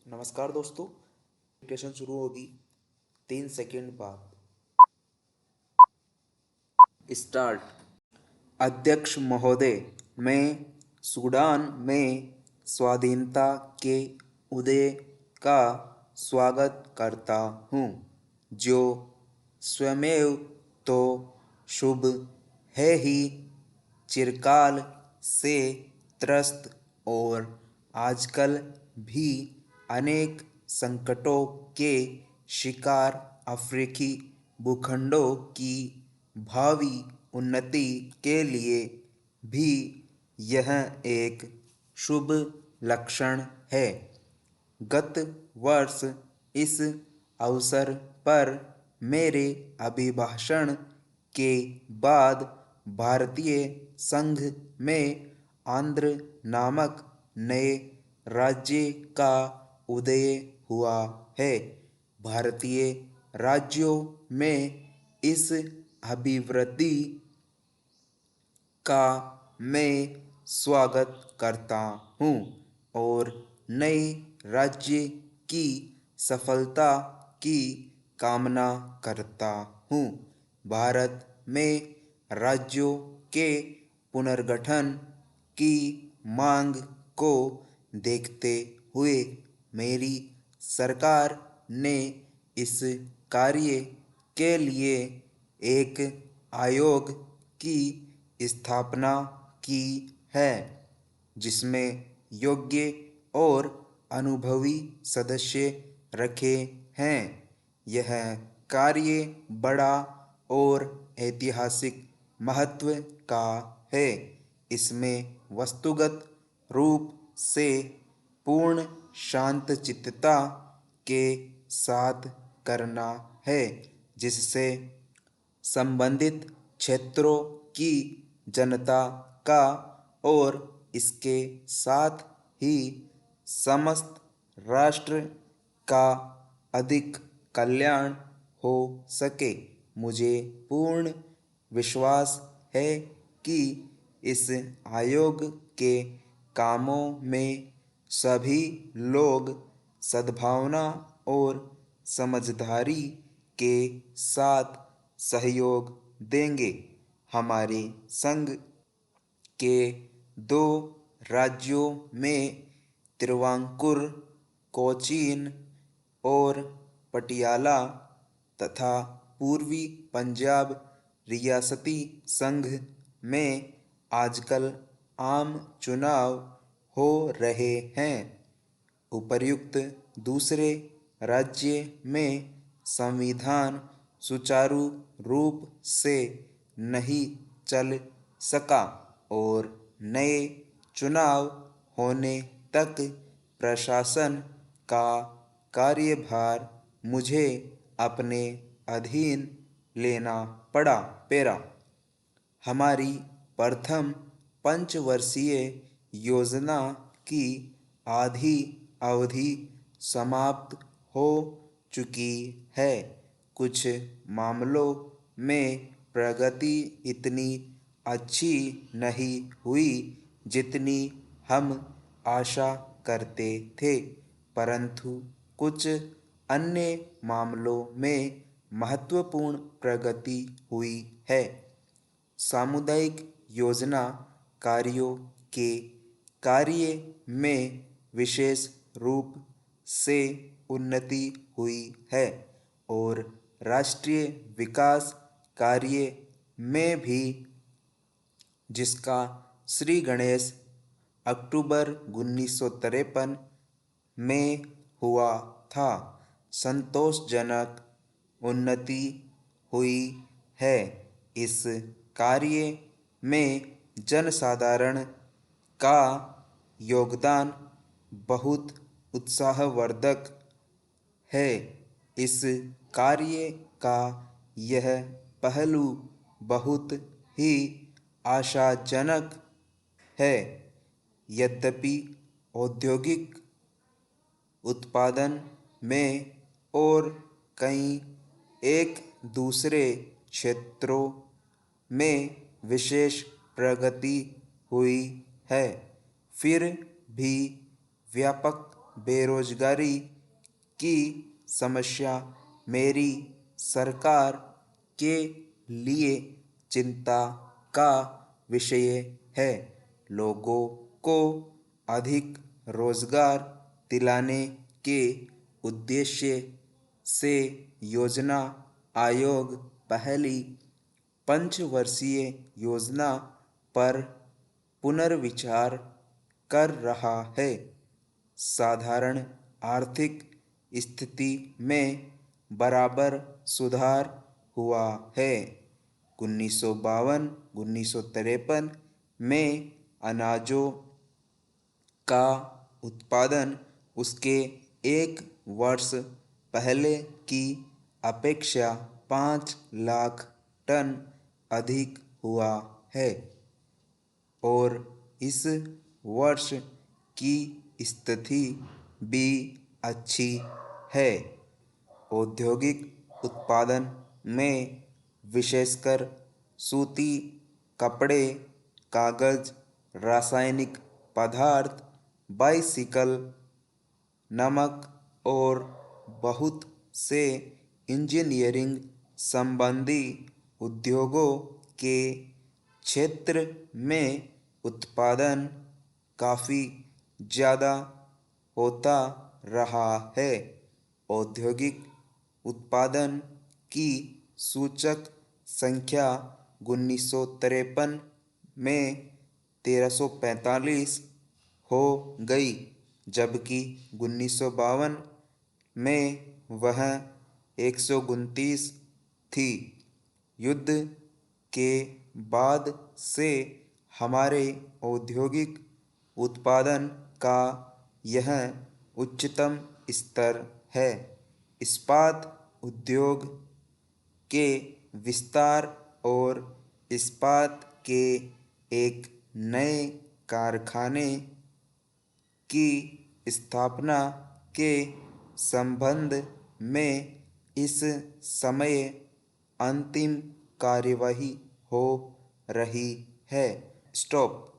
नमस्कार दोस्तों। डिक्टेशन शुरू होगी 3 सेकंड बाद। स्टार्ट। अध्यक्ष महोदय, मैं सूडान में स्वाधीनता के उदय का स्वागत करता हूँ, जो स्वयमेव तो शुभ है ही, चिरकाल से त्रस्त और आजकल भी अनेक संकटों के शिकार अफ्रीकी भूखंडों की भावी उन्नति के लिए भी यह एक शुभ लक्षण है। गत वर्ष इस अवसर पर मेरे अभिभाषण के बाद भारतीय संघ में आंध्र नामक नए राज्य का उदय हुआ है। भारतीय राज्यों में इस अभिवृद्धि का मैं स्वागत करता हूँ और नए राज्य की सफलता की कामना करता हूँ। भारत में राज्यों के पुनर्गठन की मांग को देखते हुए मेरी सरकार ने इस कार्य के लिए एक आयोग की स्थापना की है, जिसमें योग्य और अनुभवी सदस्य रखे हैं। यह कार्य बड़ा और ऐतिहासिक महत्व का है। इसमें वस्तुगत रूप से पूर्ण शांतचित्तता के साथ करना है, जिससे संबंधित क्षेत्रों की जनता का और इसके साथ ही समस्त राष्ट्र का अधिक कल्याण हो सके। मुझे पूर्ण विश्वास है कि इस आयोग के कामों में सभी लोग सद्भावना और समझदारी के साथ सहयोग देंगे। हमारे संघ के 2 राज्यों में तिरुवांकुर, कोचीन और पटियाला तथा पूर्वी पंजाब रियासती संघ में आजकल आम चुनाव हो रहे हैं। उपर्युक्त दूसरे राज्य में संविधान सुचारू रूप से नहीं चल सका और नए चुनाव होने तक प्रशासन का कार्यभार मुझे अपने अधीन लेना पड़ा। पेरा। हमारी प्रथम पंचवर्षीय योजना की आधी अवधि समाप्त हो चुकी है। कुछ मामलों में प्रगति इतनी अच्छी नहीं हुई जितनी हम आशा करते थे, परंतु कुछ अन्य मामलों में महत्वपूर्ण प्रगति हुई है। सामुदायिक योजना कार्यों के कार्य में विशेष रूप से उन्नति हुई है और राष्ट्रीय विकास कार्य में भी, जिसका श्री गणेश अक्टूबर 1953 में हुआ था, संतोषजनक उन्नति हुई है। इस कार्य में जनसाधारण का योगदान बहुत उत्साहवर्धक है। इस कार्य का यह पहलू बहुत ही आशाजनक है। यद्यपि औद्योगिक उत्पादन में और कई एक दूसरे क्षेत्रों में विशेष प्रगति हुई है, फिर भी व्यापक बेरोजगारी की समस्या मेरी सरकार के लिए चिंता का विषय है। लोगों को अधिक रोजगार दिलाने के उद्देश्य से योजना आयोग पहली पंचवर्षीय योजना पर पुनर्विचार कर रहा है। साधारण आर्थिक स्थिति में बराबर सुधार हुआ है। 1952-1953 में अनाजों का उत्पादन उसके एक वर्ष पहले की अपेक्षा 5 लाख टन अधिक हुआ है और इस वर्ष की स्थिति भी अच्छी है। औद्योगिक उत्पादन में विशेषकर सूती कपड़े, कागज, रासायनिक पदार्थ, बाइसिकल, नमक और बहुत से इंजीनियरिंग संबंधी उद्योगों के क्षेत्र में उत्पादन काफ़ी ज़्यादा होता रहा है। औद्योगिक उत्पादन की सूचक संख्या 1953 में 1345 हो गई, जबकि 1952 में वह 129 थी। युद्ध के बाद से हमारे औद्योगिक उत्पादन का यह उच्चतम स्तर है। इस्पात उद्योग के विस्तार और इस्पात के एक नए कारखाने की स्थापना के संबंध में इस समय अंतिम कार्यवाही हो रही है। स्टॉप।